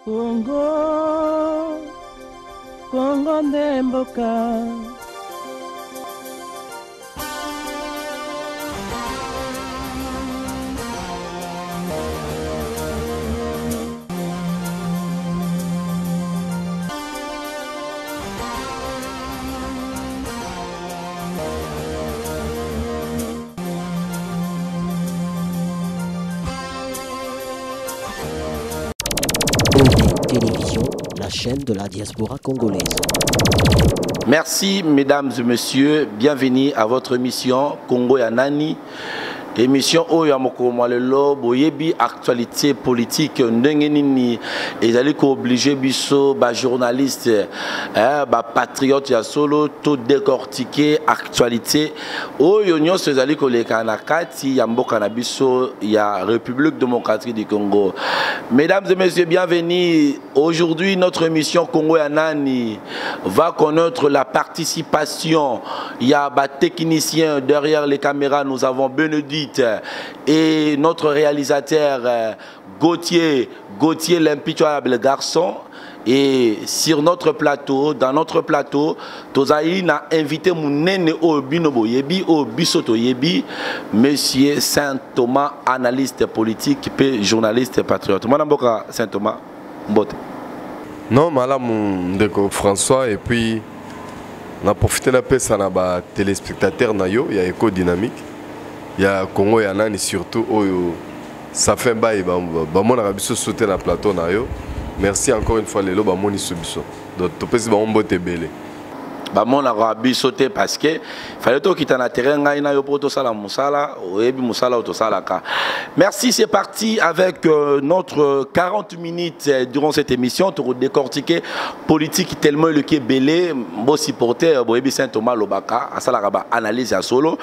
Congo, Congo Ndemboka. Télévision, la chaîne de la diaspora congolaise. Merci mesdames et messieurs, bienvenue à votre émission Congo ya Nani. Émission Oyo Amoko Lelo, Boyebi, actualité politique, Ndengenini, et d'aller obligé biso, journaliste, patriote, ya solo, tout décortiquer, actualité. Oyo Nyon se zali koleka na kati, ya mboka na biso, ya République démocratique du Congo. Mesdames et messieurs, bienvenue. Aujourd'hui, notre émission Congo ya Nani va connaître la participation. Il y a des techniciens derrière les caméras, nous avons Bénédicte et notre réalisateur Gauthier, l'impitoyable garçon. Et sur notre plateau, dans notre plateau, Tozaï a invité mon nene Obinobo Yebi, Obisoto Yebi, Monsieur Saint-Thomas, analyste politique et journaliste patriote. Madame Saint-Thomas, Mbote. Non, madame François, et puis on a profité de la paix, ça n'a pas téléspectateur, il y a Éco Dynamique. Il y a Congo ya Nani surtout ça fait un bail on a sauté dans le plateau merci encore une fois les lots bamoni subiso donc tu peux dire on belé Bamon a sauté parce que fallait tout quitter na terrain ngaina yo poto sala musala oyebi musala otosalaka. Merci, c'est parti avec notre 40 minutes durant cette émission pour décortiquer politique tellement le qui est belé beau supporter boyebi Saint-Thomas Lobaka asala raba analyse à solo.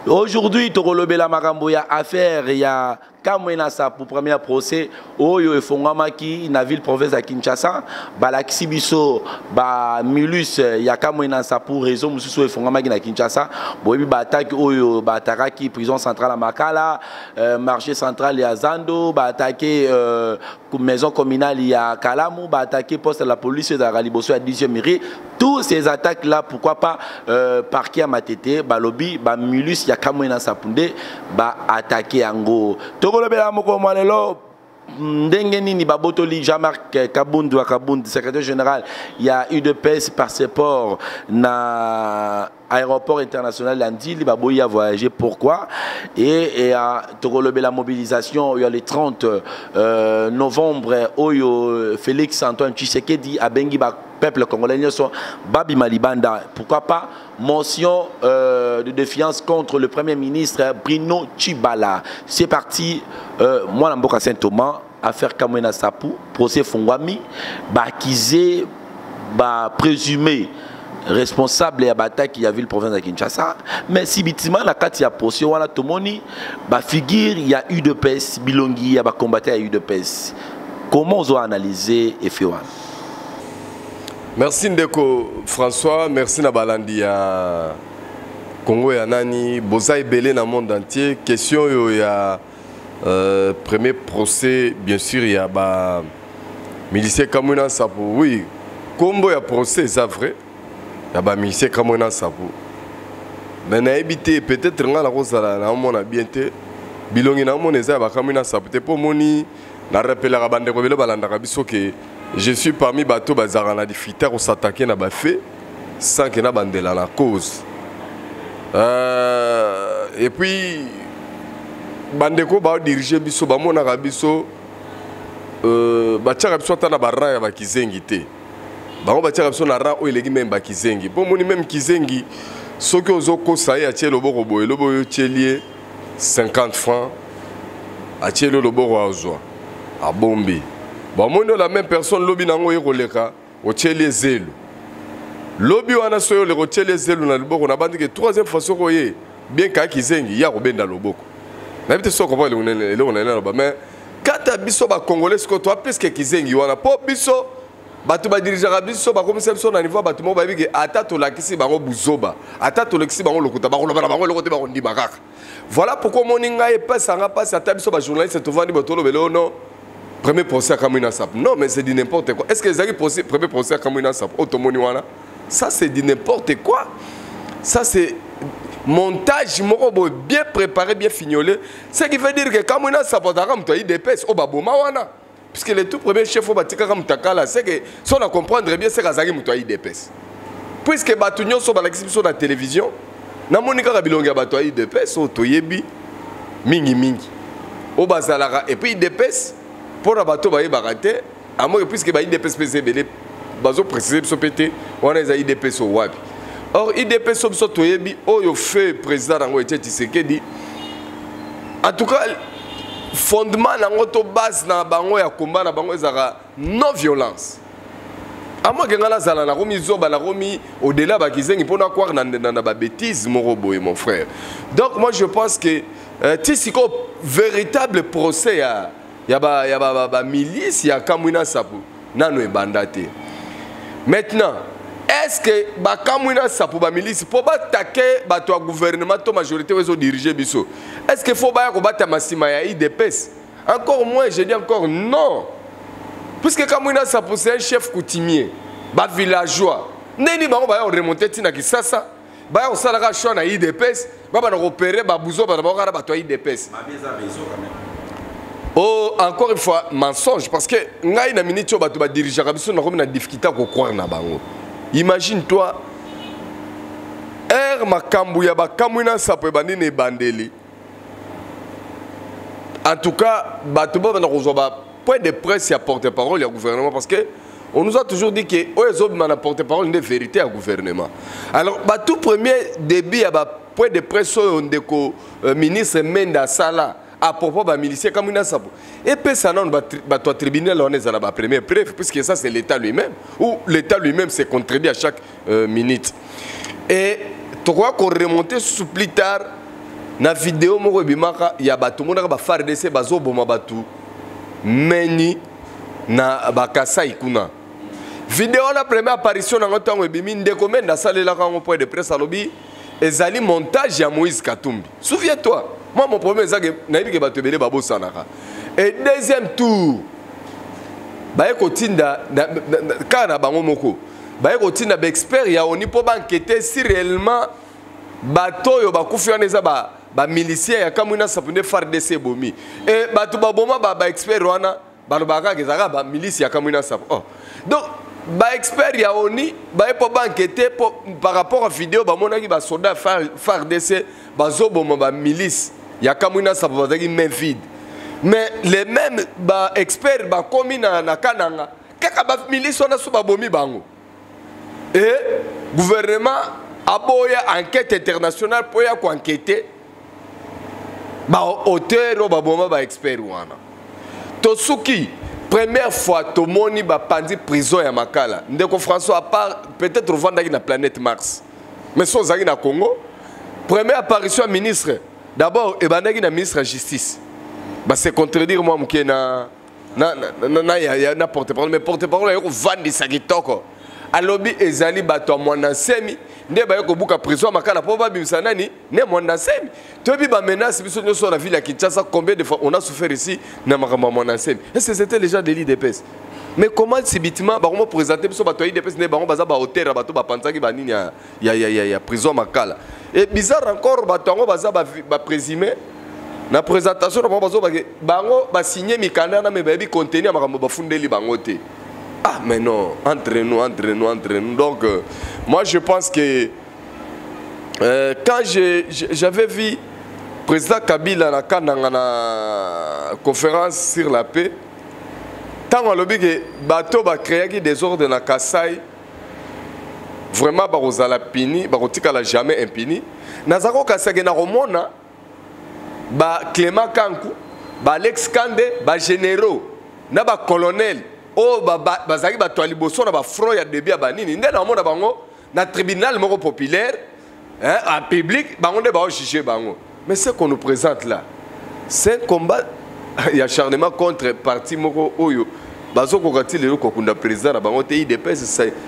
Aujourd'hui to kolobela makambo ya affaire ya Kamwenasa pour premier procès oyo efongwamaki na ville province à Kinshasa balakisi biso ba milus ya Kamwenasa pour raison mususu efongwamaki na Kinshasa boyebi ba attaque oyo ba attaquaki prison centrale à Makala marché central ya Zando ba attaquer maison communale ya Kalamu ba attaquer poste de la police de la Liboso à 10e mairie. Tous ces attaques là pourquoi pas parquet à Matete ba lobby ba milus ya Kamwenasa punde ba attaquer ango Togolobela moko malelo Ndengenini Babotoli Jean-Marc Kabundu Akabundi, secrétaire général, il y a eu de pèse par passeport na aéroport international Landili Baboya voyager pourquoi et à Togolobela mobilisation il y a le 30 novembre Oyo Félix Antoine Tshisekedi a Bengi peuple congolais sont Babi Malibanda. Pourquoi pas motion de défiance contre le Premier ministre Bruno Tshibala. C'est parti, moi Mboka Saint-Thomas, affaire Kamwena Sapou, procès Fongwami, accusé, présumé responsable et bataille qui a vu le province de Kinshasa. Mais si bâtiment la carte y a procès, on a tout moni, figure il y a eu de pèse, Bilongi, il y a combattu, il y a eu de pèse. Comment on a analysé et fait? Merci Ndeko François, merci Nabalandi ya Congo ya Nani, Bozaï Belé dans le monde entier. Question il y a premier procès, bien sûr il y a milicier Kamwena Sapou. Oui, combo ya procès c'est vrai. Il y a milicier Kamwena Sapou. Mais na habité peut-être nga la rose na mona bien té. Bilongi na mona za ba Kamwena Sapou. Te pour moni na rappel la bande ko belo balanda biso ke je suis parmi bateaux bazar na difficulté pour s'attaquer na bafé sans que na bandela la cause. Et puis bandeko ba diriger biso ba mona biso ba tchaka biso ta na barra ya ba kizengi te. Ba ba tchaka biso na ra o elegi même ba kizengi. Pour moni même kizengi soki ozoko sa ya tielo boko boye lobo tielie 50 francs a tielo loboko azwa a bombi. Bon, la même personne, lobby nango yoleka, au tchélé zélo. Lobby wana soyo le tchélé zélo na loboko na bandi que troisième façon koye bien ka kizengi ya ko benda loboko. Na bité so comprendre le on est là mais quand biso ba congolais ko to presque kizengi wana po biso batu ba dirigeant biso ba comme ça na niveau batu mo ba biki ata to lakisi bango buzoba ata to lakisi bango lokuta ba ko bango lokote ba ko ndima kaka. Voilà pourquoi moninga e passe anga passe ata biso ba journaliste to vandi botolo belo non. premier procès à Kamouina Sap. Non, mais c'est du n'importe quoi. Est-ce que les premier procès à Kamouina Sap? Otomoniwana. Ça, c'est du n'importe quoi. Ça, c'est montage bien préparé, bien fignolé. Ce qui veut dire que Kamouina Sap a IDPS au Babomawana. Puisque le tout premier chef au Batika Mtakala, c'est que si on a comprendre bien, c'est Kazari Moutoua IDPS. Puisque Batunion sont sur la télévision, Namonika Rabilonga Batoua IDPS, Otoyebi, Mingi. Au Bazalara. Et puis IDPS. Pour la bateau, il va rater. À moins que puisque IDPS PCB, bazo précisé sur PT, on a des IDPS au Wabi. Or, IDPS au Sotoyebi, au fait président d'Ango Tshisekedi. En tout cas, fondement dans notre base dans Bango ya combat na Bango ezara non violence. À moins que ngala zala na romi zoba na romi au-delà ba kizengi pona croire na ba bêtise mon frère. Donc moi je pense que tisiko véritable procès à il y a milice, il y a Kamouina Sapu. Nano bandate. Maintenant, est-ce que Kamouina Sapu ba milice pour attaquer le gouvernement la majorité aux diriger biso? Est-ce qu'il faut battre Massima ya IDPS? Encore moins, je dis encore non. Puisque Kamouina Sapu c'est un chef coutumier, villageois. Neni ba remonter tina Kisasa. Ba on salara choix na IDPS, ba repérer ba bouzo ba IDPS. Oh, encore une fois, mensonge. Parce que ngai na minute ba to ba diriger biso na na difficulté ko croire na bango. Imagine-toi makambu ya ba Kamouina Sapu bandine bandeli. En tout cas, bato ba na kozoba point de presse ya porte-parole du gouvernement parce que on nous a toujours dit que les na porte-parole de vérité au gouvernement. Alors, tout premier début ya ba point de presse ndeko ministre Menda Sala à propos de miliciens comme Kamouina Sapu. Et puis ça non bato tribunal on est à la première preuve puisque ça c'est l'État lui-même ou l'État lui-même s'est contredit à chaque minute. Et tu crois qu'on remonte sous plus tard na vidéo moko bimaka ya bato mona ba FARDC bazo boma bato meni na bakasai kuna. Vidéo la première apparition dans notre temps ebimi ndeko Menda salela ka point de presse alobi ezali montage ya Moïse Katumbi. Souviens-toi. Moi, mon premier, c'est que je vais babo sanaka. Et deuxième tour, quand on a expert, on peut enquêter si réellement bateau yo bakufi oneza ba miliciens ya Kamouina Sapu ne FARDC bomi. Et bato baboma ba expert wana balobaka kezaka ba milice ya Kamouina Sapu. Oh. Donc ba expert ya oni ba peut enquêter par rapport à vidéo ba monaki ba soldat FARDC bazoboma ba milice. Il y a Kamouina Sapu qui main vide. Mais les mêmes experts qui na kananga, kaka ba milice on a sous babomi bango. Et le gouvernement a boya enquête internationale pour y enquêter. Ba auteur ba boma ba expert wana. Tosuki première fois to moni ba pandi prison ya makala. Ndeko François à part peut-être vendre na planète Mars. Mais son zaki na Congo. Première apparition ministre. D'abord, il y a un ministre de la Justice. C'est contredire moi qui na porte-parole. Mais porte-parole, il y a un vandi sagitoko. Alobi ezali bato mwana semi. Nde ba yoko buka prison makala po ba bimisa nani ne mwana semi. To bi ba menace biso nyo sur la ville ya Kinshasa combien de fois on a souffert ici na makamba mwana semi. Est-ce que c'était les gens de l'IDPS? Mais comment subitement ba comment présenter biso bato IDPS ne ba baza ba hôtel bato ba panzaki ba nini ya prison makala. Et bizarre encore, batango baza ba présumé na présentation na bazo bango ba signer mikanda na me baby contenir makambo ba fundeli bango te. Ah mais non, entre nous. Donc moi je pense que quand j'avais vu président Kabila na conférence sur la paix, tant on lobby que bateau ba créer des ordres na Kasai. Vraiment, Barozala pini, Barotika la jamais impini. Nazako Kasage na Romona, Clément Kankou, Alex Kande, généraux, na colonel, Bazaki Batoaliboso, na front ya début à Banini, na mona bango, na tribunal moro populaire, en public, bango de bao juger bango. Mais ce qu'on nous présente là, c'est un combat, il y a acharnement contre parti moro oyo. Bazo kokati le kokunda président na bango te IDPS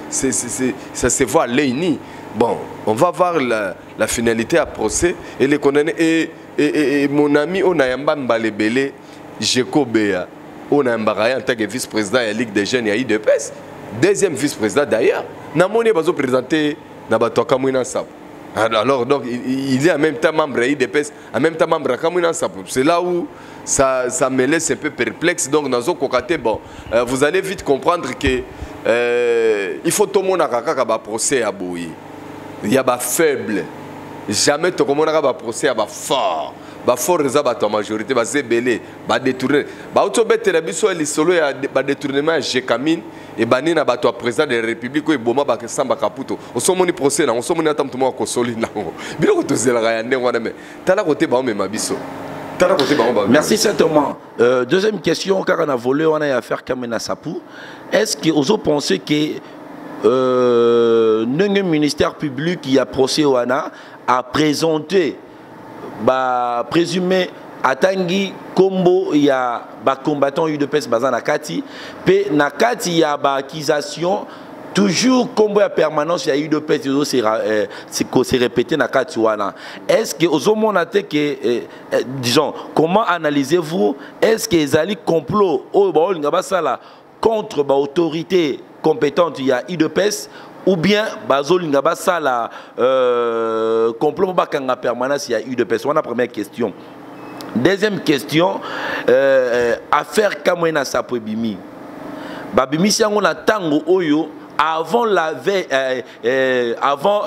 ça se voit l'ENI. Bon, on va voir la finalité à procès et les condamnés et mon ami Onayamba Mbalebele Jeko Bea on a Mbaraye en tant que vice-président de la Ligue des jeunes et IDPS. Deuxième vice-président d'ailleurs. Namoni va présenté Nabato Kamouina Sap. Alors, donc, il est en même temps membre de IDPS, en même temps membre de Kamouina Sap. C'est là où ça me laisse un peu perplexe. Donc, dans ce cas, bon, vous allez vite comprendre que il faut tout le monde a procès à Bouy. Il y a des faibles. Jamais tout le monde a un procès à fort. Ba fort la majorité ba zébélé ba détourner ba auto betela biso li solo ya ba détournement Jekamine et bani na bato président de la République ko eboma ba kesamba kaputo osomoni procès na osomoni atam tumo ko soli na biloko to zela ya ndenge wana me tala côté ba me mabiso tala côté ba ba. Merci certainement. Deuxième question car on a volé on a affaire Kamena Sapou. Est-ce que vous pensez que le ministère public qui a procès wana a présenté ba présumé atangi kombo ya ba combattant UDPS bazana kati pe na kati ya ba accusation toujours kombo ya permanence ya UDPS c'est répété na kati wana. Est-ce que ozomona te que disons comment analysez-vous, est-ce que ezali complot o ba linga basala contre ba autorité compétente ya UDPS ou bien bazolinga basala complot bakanga permanence il y a eu de personnes. La première question. Deuxième question, affaire Kamwena Sapou Bimi. Babimi si on a tango oyo avant la veille, avant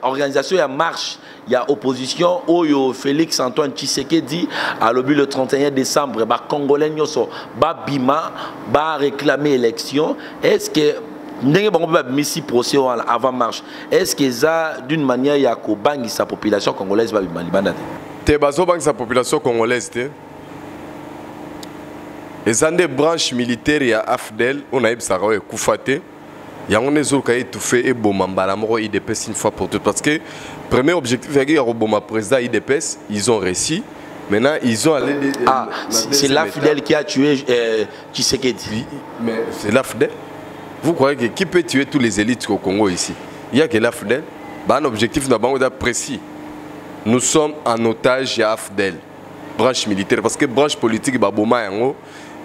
organisation ya marche, il y a opposition oyo Félix Antoine Tshisekedi à l'objet le 31 décembre ba congolais nyoso ba bima ba réclamer élection. Est-ce que ndenge bango ba misi procès avant marche, est-ce que ça d'une manière ya ko bangi sa population congolaise ba bima libanda te bazo bangi sa population congolaise te ezande branche militaire ya AFDEL on a ebsara e kufate yango nezo ka étouffé et bomambala moko IDPS une fois pour toutes parce que premier objectif ya roboma président IDPS ils ont réussi. Maintenant, ils ont allé. Ah, c'est l'AFDEL qui a tué Tshisekedi. Mais c'est l'AFDEL. Vous croyez que qui peut tuer tous les élites au Congo ici? Il n'y a que l'AFDEL. Un objectif précis. Nous sommes en otage à AFDEL, branche militaire. Parce que branche politique, Baboma yango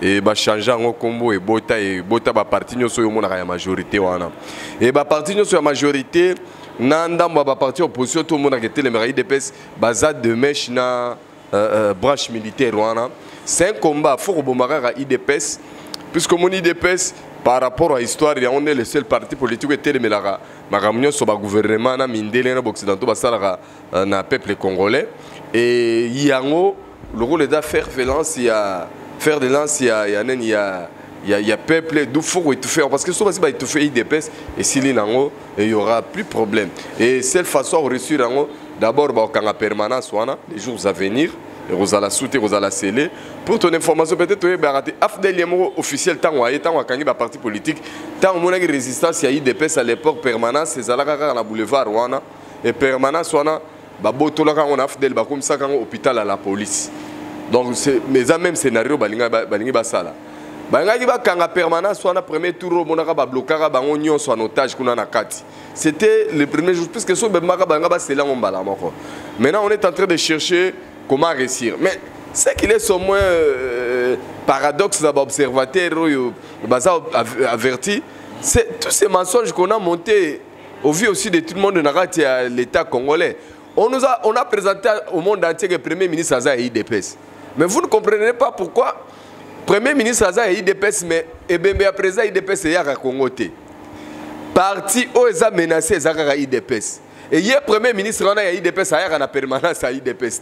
et changer en combo et bota ba parti nous sommes la majorité wana. Et ba parti nous sommes la majorité. Nanda ba parti opposition tout le monde a été les maires IDPS baza de mèche na branche militaire wana. C'est un combat fort au à IDPS puisque mon IDPS par rapport à l'histoire, on est le seul parti politique qui est le sur le gouvernement na mindele na occidentaux basala na peuple congolais et yango le rôle de faire de lance il y a peuple d'où faut étouffer parce que souvent si ba étouffer IDPS et s'il y nango il y aura plus de problème et cette façon réussir nango d'abord ba kanga permanence wana les jours à venir vous allez soutenir, vous allez sceller. Pour ton information, peut-être que AFDEL officiel tant à Kangi parti politique, tant on a une résistance, il y a eu des PES à l'époque permanence, c'est à la boulevard Wana et permanence Wana, babotola on a AFDEL comme ça quand hôpital à la police. Donc c'est mais ça même scénario balingi basala. Bangi ba kanga permanence Wana premier tour on a bloqué bango nyon soit en otage kuna na kati. C'était le premier jour puisque so bemaka banga ba c'est là on bala moko. Maintenant on est en train de chercher comment réussir. Mais c'est qu'il est au moins paradoxe d'observateur averti. C'est tous ces mensonges qu'on a montés au vu aussi de tout le monde de l'État congolais. On a présenté au monde entier que le Premier ministre Aza est IDPS. Mais vous ne comprenez pas pourquoi le Premier ministre Aza est IDPS, mais à présent IDPS est à Congo. Parti où ils ont menacé les IDPS. Et hier, le Premier ministre a IDPS à permanence à IDPS.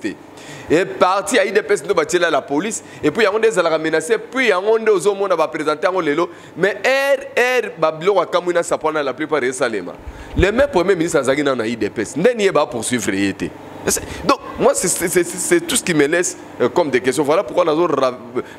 Et parti à IDPS nous battu la police et puis on des a menacé puis on des aux monde va présenter en lelo mais bablo akamuna sapona la plupart des salema le même premier ministre azagina na IDPS ndeni ba poursuivre été. Donc moi c'est tout ce qui me laisse comme des questions. Voilà pourquoi nous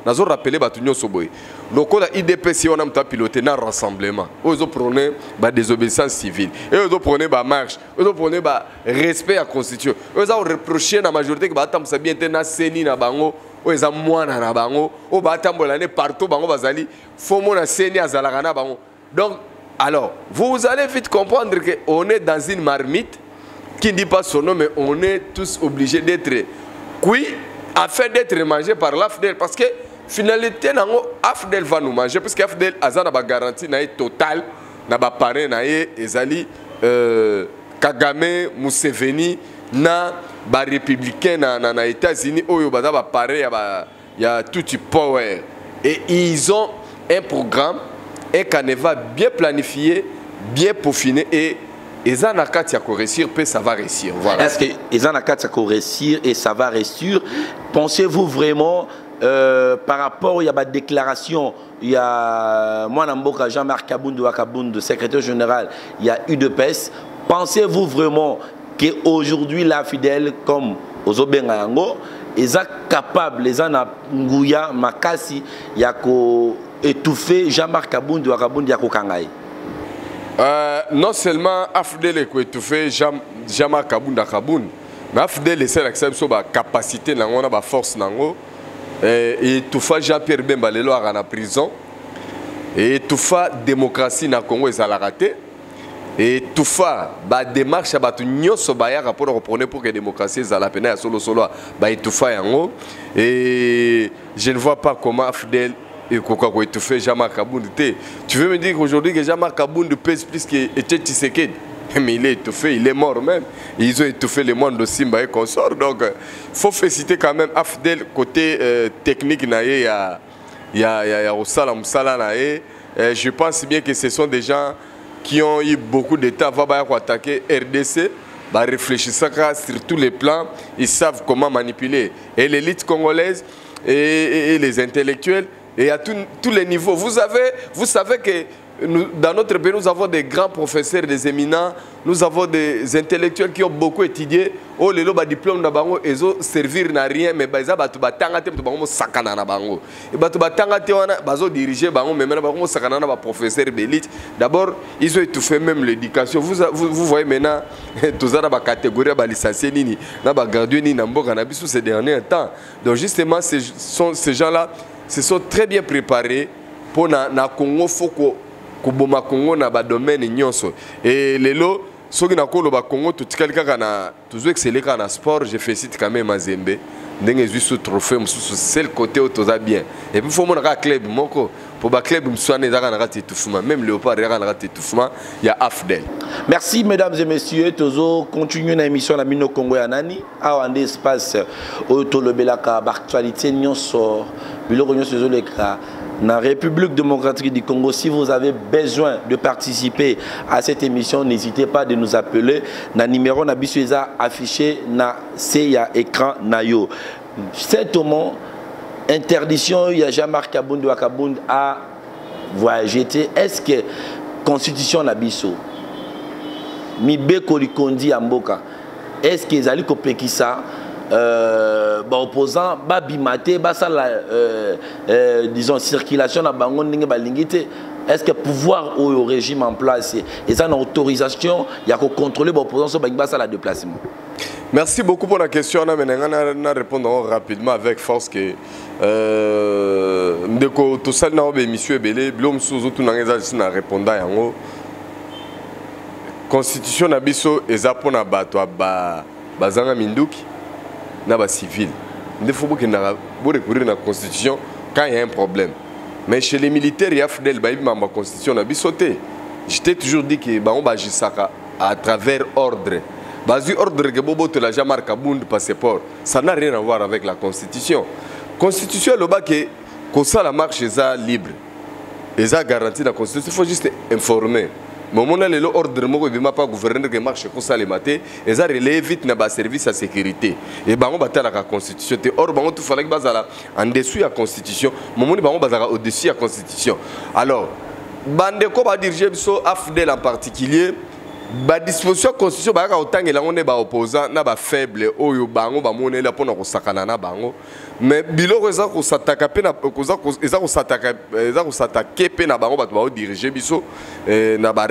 avons rappelé Batunyo Soboy. Le code IDPS on a piloté un rassemblement. Ils ont prôné la désobéissance civile. Et ils ont prôné la marche. Ils ont prôné le respect à la Constitution. Ils ont reproché à la majorité que Batam Sabien était na Seni na bango. Ils ont moana na bango. Au Batam Bolane partout bango bazali. Fomo na Seni azalaka na bango. Donc alors vous allez vite comprendre qu'on est dans une marmite qui ne dit pas son nom, mais on est tous obligés d'être cuits afin d'être mangés par l'AFDEL. Parce que finalité nango AFDEL va nous manger parce que AFDEL aza na ba garantie na total na ba parrain na ezali Kagame Museveni na ba républicain na États-Unis oyo baza ba parrain ya tout power et ils ont un programme un canevas bien planifié bien peaufiné et Eza na kati ya réussir, puis ça va réussir. Voilà. Est-ce que Eza na kati ya réussir et ça va réussir? Pensez-vous vraiment par rapport à la déclaration, il y a moi Namboka Jean-Marc Kabundu Wakabundu, secrétaire général, il y a UDPS. Pensez-vous vraiment qu'aujourd'hui la fidèle comme Ozobenga Yango, Eza capable, Eza na nguya makasi ya ko étouffer Jean-Marc Kabundu Wakabundu ya ko kangai? Non seulement AFDEL est étouffé, Jean-Marc Kabunda Kaboun, mais AFDEL est la capacité, la force, et tout fait Jean-Pierre Bemba Lelo à la prison, et tout fait démocratie na Congo est à la raté, et tout fait la démarche à l'Union Sobaya pour reprendre pour que la démocratie est à la peine à solo et tout fait et je ne vois pas comment AFDEL et quoi étouffé Jean-Marc Kabund. Tu veux me dire qu'aujourd'hui que Jean-Marc Kabund pèse plus que Tshisekedi? Mais il est étouffé, il est mort même. Ils ont étouffé le monde de Simba et consorts. Donc il faut féliciter quand même AFDEL côté technique. Il y a Osala Moussala. Je pense bien que ce sont des gens qui ont eu beaucoup de temps avant d'attaquer RDC. Réfléchissant sur tous les plans, ils savent comment manipuler. Et l'élite congolaise et les intellectuels. Et à tous les niveaux. Vous savez que nous, dans notre pays, nous avons des grands professeurs, des éminents, nous avons des intellectuels qui ont beaucoup étudié. Oh, les loba diplôme na bango, ils ont servir na rien, mais ils ont batangate, ils ont sakana na bango. Et batangate, ils ont dirigé bango, mais maintenant ils ont sakana na professeur d'élite. D'abord, ils ont étouffé même l'éducation. Vous voyez maintenant, tous les catégories, les licenciés, les gradués, les namboka, ces derniers temps. Donc justement, ces gens-là se sont très bien préparés pour na Congo foko kuboma Congo na ba domaine nyonso et lelo soki na kolo ba Congo tout quelqu'un na toujours exceller na sport je félicite quand même Mazembe ndenge juste trophée mususu c'est le côté autoza bien et puis faut mon club moko pour ba club mswane za na étouffement même Léopard na étouffement il y a AFDEL. Merci mesdames et messieurs tozo continuer na émission na Mino Congo ya nani a un espace auto lobelaka actualité nyonso biloko nyonso ezoleka na République démocratique du Congo. Si vous avez besoin de participer à cette émission, n'hésitez pas de nous appeler. Na numéro na biso eza affiché na ya écran na yo. C'est moment interdiction il y a Jean-Marc Kabund Wakabund à voyager. Est-ce que constitution na biso mibe kolikondi amboka est-ce que ezali kopekisa opposant babimate basala disons circulation na bango ndenge balingite est-ce que pouvoir au régime en place et ça une autorisation il y a que contrôler opposant so bangi basala déplacement. Merci beaucoup pour la question. On répondre rapidement avec force que ndeko to sal na obe monsieur Belé blom suzu tu na répondant yango constitution na biso eza pona bato ba bazanga minduki na ba civil. Il faut que nous recourir à la constitution quand il y a un problème. Mais chez les militaires, il y a la constitution na bisoté. Je t'ai toujours dit que on va agir à travers ordre. Basi ordre que bobo te la Jean-Marc Kabund passeport, ça n'a rien à voir avec la constitution. Constitution le bas que ça la marche est libre. Et ça garantit la constitution, il faut juste informer. Mais on a l'ordre de pas gouverneur qui marche comme ça les matins et ça relève vite na service à sécurité et on va la constitution or on tout fallait que bazala en dessous de la constitution moment on bazala au dessus de la constitution alors bande ko ba diriger biso AFDEL en particulier ba disposition constitution ba ka otangi la on est ba opposant na ba faible oyo bango ba monela pona ko sakana na bango mais biloko eza ko sataka pe na eza ko sataka pe na bango bato ba diriger biso na ba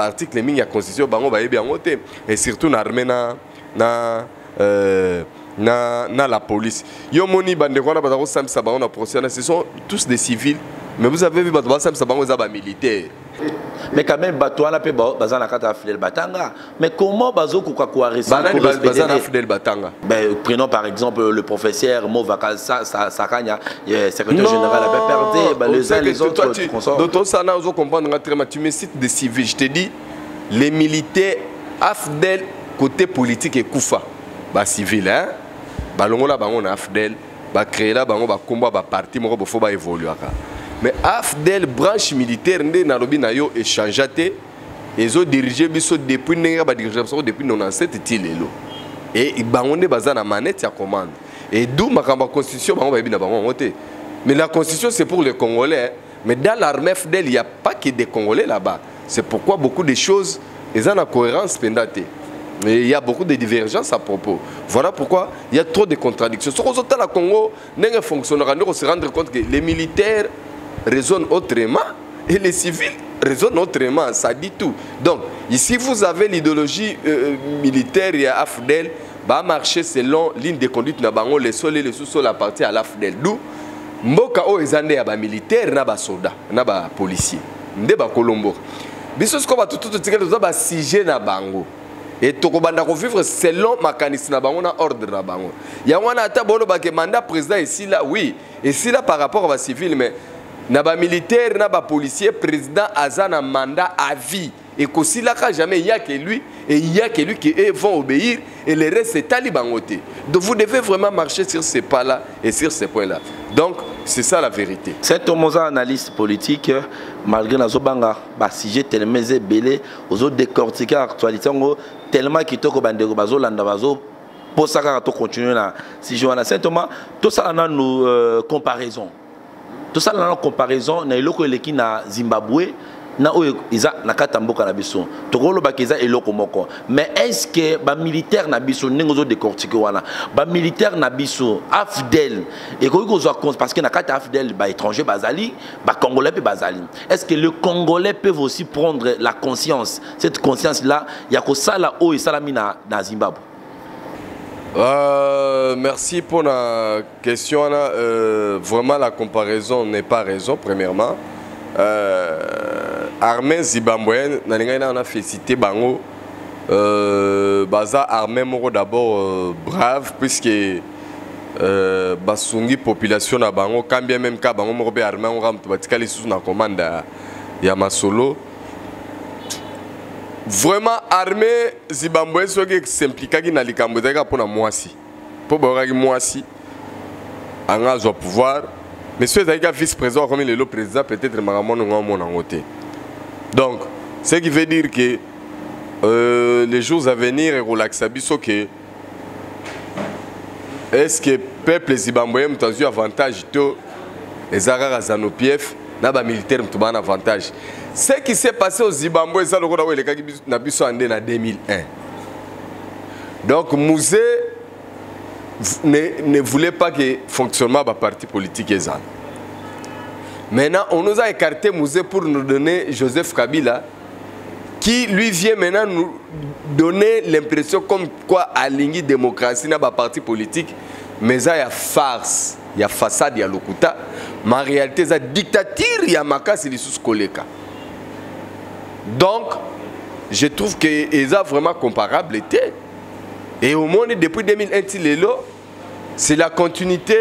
article mingi ya constitution bango ba yebi yango te et surtout na armée na la police yo moni bande ko na ba ko samisa bango na procès ce sont tous des civils Mais vous avez vu, ça va militaire. Mais quand même, Batouana peut bazana kata Fidel Batanga. Mais comment bazo quoi Fidel Batanga? Prenons par exemple le professeur Movaka Sakanya, secrétaire général avait perdu les uns les autres consorts. D'autres ça n'a pas comprendre très mal. Tu me cites des civils, je te dis les militaires Afdel côté politique et Koufa. Bah civil hein. Bah longola bango na Afdel, bah créer là bango bah combat bah parti mo faut bah évoluer. Mais Afdel branche militaire ndé Nairobi na yo échangeate ils ont dirigé biso depuis n'enga ba dirigé depuis 97 tilelo et bangonde baza na manette ya commande et d'où makamba constitution bango ba bina bango ngote. Mais la constitution c'est pour les Congolais, mais dans l'armée Afdel il y a pas que des Congolais là-bas. C'est pourquoi beaucoup de choses ils ont la cohérence pendate. Mais il y a beaucoup de divergences à propos. Voilà pourquoi il y a trop de contradictions. Ce qu'on entend à Congo n'est fonctionnera, nous se rendre compte que les militaires raisonnent autrement et les civils raisonnent autrement, ça dit tout. Donc, ici vous avez l'idéologie militaire et Afdel va marcher selon ligne de conduite na bango les sols et les sous-sols la partie à l'Afdel. D'où mboka o ezande ya ba militaire na ba soldat, na ba policier. Nde ba Colombo. Biso ce qu'on va tout tikelo za ba sujet na bango. Et tokobanda ko vivre selon mécanisme na bango na ordre na bango. Ya wana ata bono ba que mandat président ici là oui, et si là par rapport à civil mais na ba militaire na ba policier président azana mandat à vie et qu'aussi là jamais il y a que lui et il y a que lui qui vont obéir et le reste c'est talibangoté. Donc vous devez vraiment marcher sur ces pas là et sur ces points là. Donc c'est ça la vérité. C'est un analyste politique malgré la zobanga ba sujet tellement belé aux autres décortiquer l'actualité tellement qui toko bandeko bazo landa bazo pour ça to continuer là si je vois simplement tout ça on a nos comparaisons. Tout ça dans la comparaison na eloko eleki na Zimbabwe na oyo iza na katamboka na biso tokolo bakiza eloko moko mais est-ce que ba militaire na biso ningozo décortiquer wana ba militaire na biso Afdel et ko zo parce que na kata Afdel ba étranger bazali ba congolais pe bazali est-ce que le congolais peuvent aussi prendre la conscience cette conscience là ya ko sala oyo salami na Zimbabwe? Merci pour la question. Vraiment, la comparaison n'est pas raison, premièrement. Armée zimbabwéenne, on a félicité Bango. Baza armée moro d'abord brave, puisque Basungi population à Bango, quand bien même qu'à Bango moro armée, on rampe batikali sous la commande ya Masolo. Vraiment armée zimbabwéenne ce qui s'implique dans les Cambodgiens pour la moisi pour boraki moisi en a pouvoir mais ceux qui vice-président comme le président peut-être maramon mon en côté. Donc ce qui veut dire que les jours à venir et relaxa biso que est-ce que peuple zimbabwéen a eu avantage to les arara zanopief na ba militaire mtuba un avantage. Ce qui s'est passé au Zimbabwe, c'est en 2001. Donc, Mouzé ne voulait pas que le fonctionnement de la parti politique. Maintenant, on nous a écarté Mouzé pour nous donner Joseph Kabila, qui lui vient maintenant nous donner l'impression comme quoi à la démocratie dans la parti politique, mais il y a farce, il y a façade, il y a lokuta, mais en réalité, il y a dictature, il y a makas, il y a sous-koleka. Donc, je trouve que ils ont vraiment comparable été. Et au monde depuis 2001, c'est la continuité.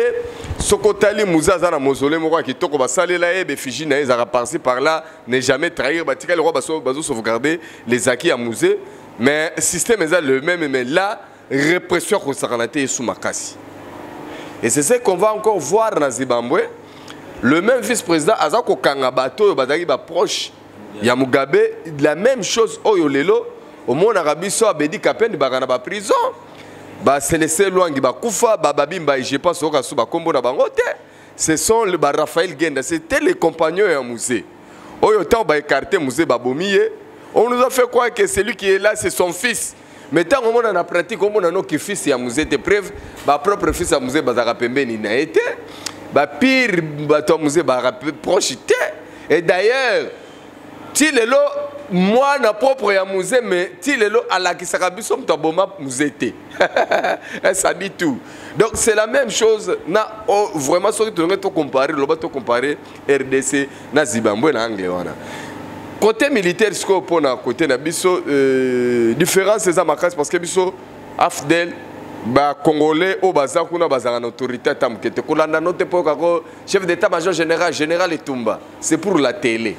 Sokotali Mouza Zana Mausolée, moi qui toko basale là et Fiji na ils passé par là, ne jamais trahir. Batika le roi baso sauvegarder les acquis à Mouzé. Mais le système est le même, mais là, répression qu'on s'est est sous Makasi. Et c'est ce qu'on va encore voir dans Zimbabwe. Le même vice-président Azako Kangabato, Badagi ba proche. Il y a Mugabe, la même chose au Yolelo, au monde arabe, so abedi kapen bagana ba prison. Ba selese loangi ba kufa, ba babimba je pense au kasu ba kombo na bangote. Ce sont le ba Raphaël Genda, c'était les compagnons à Mouzé. Au yotan ba écarté Mouzé ba bomiye. On nous a fait croire que celui qui est là c'est son fils. Mais tant qu'on a pratique, on a nos fils à Mouzé te preuve, ba propre fils à Mouzé ba zakapembe ni na été. Ba pire ba to Mouzé ba proche. Et d'ailleurs si le lot moi na propre ya musée mais ti lelo alakisaka biso mto boma musée te. Ça dit tout. Donc c'est la même chose na vraiment soki to comparer loba to comparer RDC na Zimbabwe na anglais wana. Côté militaire ce qu'on na côté na biso différence c'est ça makasi parce que biso afdel ba congolais au bazar kuna bazanga na autorité tamkete kolanda note po kako chef d'état-major général Etumba c'est pour la télé.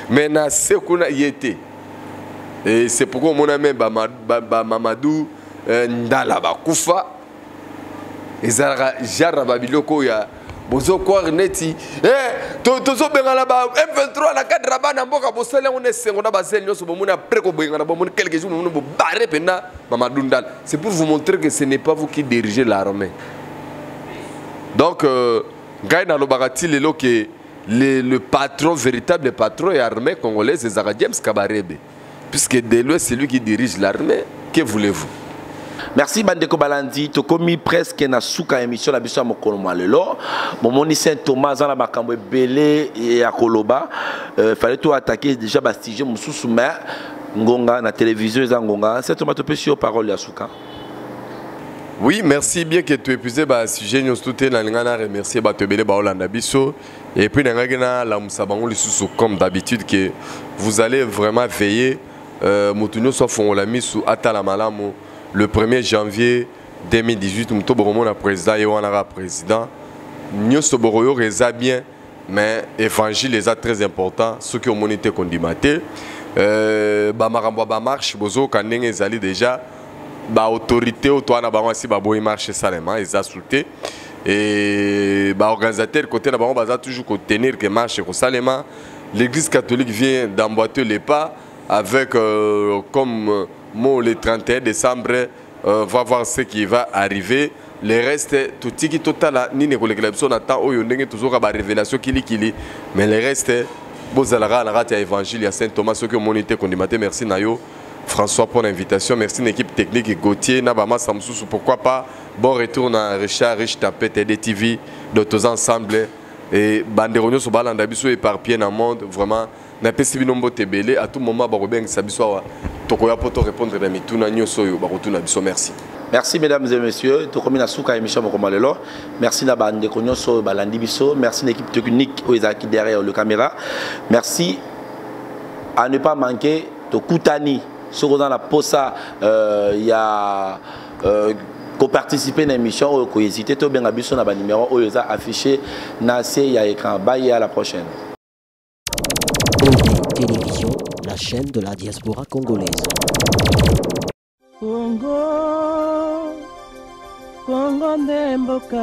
Mais na sekuna yete et c'est pourquoi mon ami Mamadou ndala bakufa ezara jaraba biloko ya bozo kwa neti tozo bengala ba M23 na cadre bana mboka bosele on esengo na bazeli nyoso bomuna après ko bengala bomuna quelques jours nous bo barre pena Mamadou ndala c'est pour vous montrer que ce n'est pas vous qui dirigez l'armée. Donc gaina lo bagati lelo que le patron, véritable patron et armée congolaise, c'est James Kabarebe. Puisque de lui, c'est lui qui dirige l'armée. Que voulez-vous? Merci Bandeko Balandi. Tu as commis presque une souka émission la biso mokolo malelo. Mon Saint Thomas dans la makambo belé et à Koloba. Fallait tout attaquer déjà bastige mususu mais ngonga na télévision za ngonga. C'est Thomas tu sur parole ya souka. Oui, merci bien que tu aies épuisé le sujet. Nous tous remercier Batebele Baolanda Bisso. Et puis, comme d'habitude, que vous allez vraiment veiller. Moutounio Sofon l'a mis sous Atalamalamu le 1er janvier 2018. Nous sommes président et on a président. Nous sommes bien, mais l'évangile est très important. Ceux qui ont été condamnés. Bamaramboa marche, Bozo, Kandeng Ezali déjà. Ba autorité au toit na ba si ba boy marché salement ils insulté et ba organisateur côté na ba baza toujours ko tenir que marche ko salement l'église catholique vient d'emboîter les pas avec comme mot le 31 décembre va voir ce qui va arriver le reste tout qui total ni ne kolekela biso na temps oyo ndenge toujours ba révélation kili mais le reste bozalaka na rate ya évangile ya Saint Thomas ceux qui ont monité condamné merci nayo François pour l'invitation. Merci à l'équipe technique Gauthier, Nabama Samsou, pourquoi pas. Bon retour à Richard, Rich Tapet, TDTV, d'autres ensemble. Et Banderonio sur Balandabiso éparpillé dans le monde. Vraiment, n'a pas si nombre de à tout moment, Barobeng Sabisoa, Tokoya pour te répondre à Mituna Nyosoyo, Barotuna Biso. Merci. Merci mesdames et messieurs. Tokomi na souka émission Mokomalelo. Merci la bande de Konyoso Balandibiso. Merci l'équipe technique qui derrière le caméra. Merci à ne pas manquer Tokutani. Sur dans la posa, il y a participer à l'émission ou qu'on hésite, tout bien habitué dans le numéro où ils ont affiché Nassé, il y a écran. Bye et à la prochaine. Télévision, la chaîne de la diaspora congolaise. Congo, Congo Ndemboka.